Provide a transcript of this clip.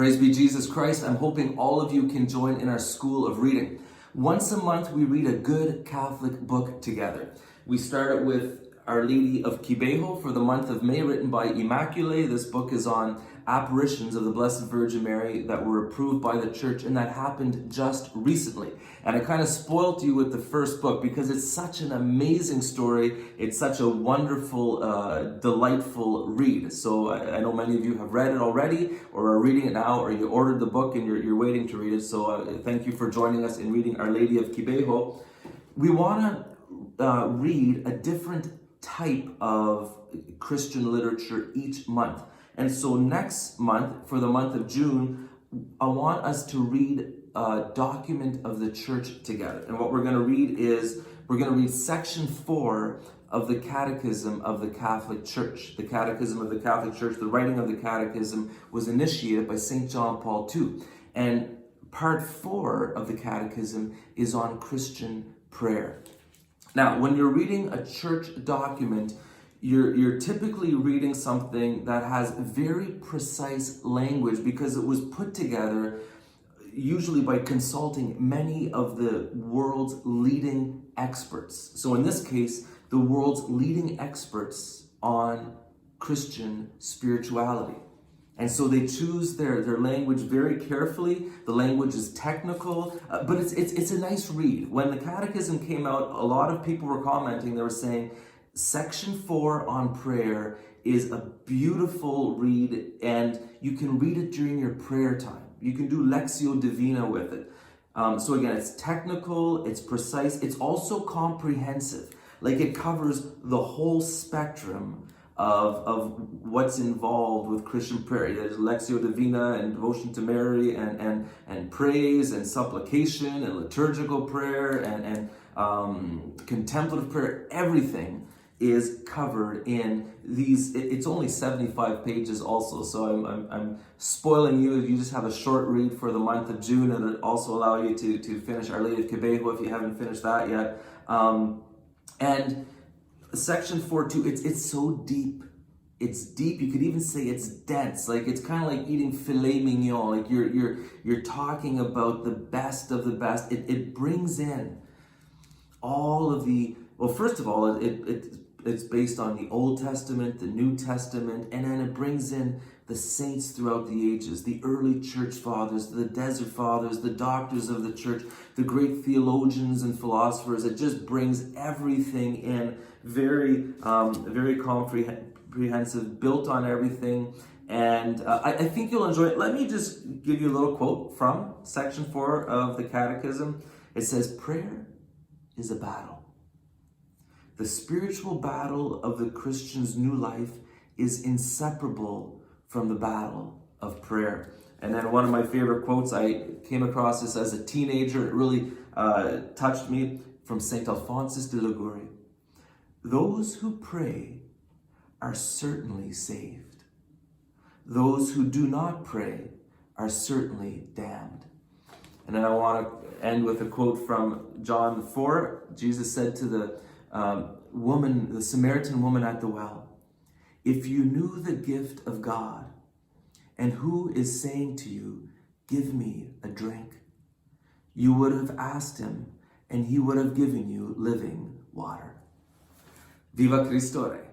Praise be Jesus Christ. I'm hoping all of you can join in our school of reading. Once a month, we read a good Catholic book together. We started with Our Lady of Kibeho for the month of May, written by Immaculée. This book is on apparitions of the Blessed Virgin Mary that were approved by the Church, and that happened just recently. And I kind of spoiled you with the first book because it's such an amazing story. It's such a wonderful, delightful read. So I know many of you have read it already, or are reading it now, or you ordered the book and you're waiting to read it. So thank you for joining us in reading Our Lady of Kibeho. We want to read a different type of Christian literature each month. And so next month, for the month of June, I want us to read a document of the Church together. And what we're going to read is, we're going to read section 4 of the Catechism of the Catholic Church. The Catechism of the Catholic Church, the writing of the Catechism, was initiated by St. John Paul II. And part 4 of the Catechism is on Christian prayer. Now, when you're reading a church document, you're typically reading something that has very precise language because it was put together usually by consulting many of the world's leading experts. So in this case, the world's leading experts on Christian spirituality. And so they choose their language very carefully. The language is technical, but it's a nice read. When the Catechism came out, a lot of people were commenting. They were saying, Section 4 on prayer is a beautiful read, and you can read it during your prayer time. You can do Lectio Divina with it. So again, it's technical, it's precise, it's also comprehensive. Like, it covers the whole spectrum of what's involved with Christian prayer. There's Lectio Divina and devotion to Mary and praise and supplication and liturgical prayer and contemplative prayer. Everything is covered in these. It's only 75 pages also, so I'm spoiling you. You just have a short read for the month of June, and it'll also allow you to finish Our Lady of Kibeho if you haven't finished that yet. And section 4 too, it's so deep. It's deep. You could even say it's dense. Like, it's kind of like eating filet mignon. Like you're talking about the best of the best. It brings in all of the, well, first of all, it's based on the Old Testament, the New Testament, and then it brings in the saints throughout the ages, the early church fathers, the desert fathers, the doctors of the church, the great theologians and philosophers. It just brings everything in, very comprehensive, built on everything. And I think you'll enjoy it. Let me just give you a little quote from section 4 of the Catechism. It says, "Prayer is a battle. The spiritual battle of the Christian's new life is inseparable from the battle of prayer." And then one of my favorite quotes, I came across this as a teenager. It really touched me, from St. Alphonsus de Liguori. "Those who pray are certainly saved. Those who do not pray are certainly damned." And then I want to end with a quote from John 4. Jesus said to the woman, the Samaritan woman at the well, "If you knew the gift of God and who is saying to you, 'Give me a drink,' you would have asked him, and he would have given you living water." Viva Cristo Rey.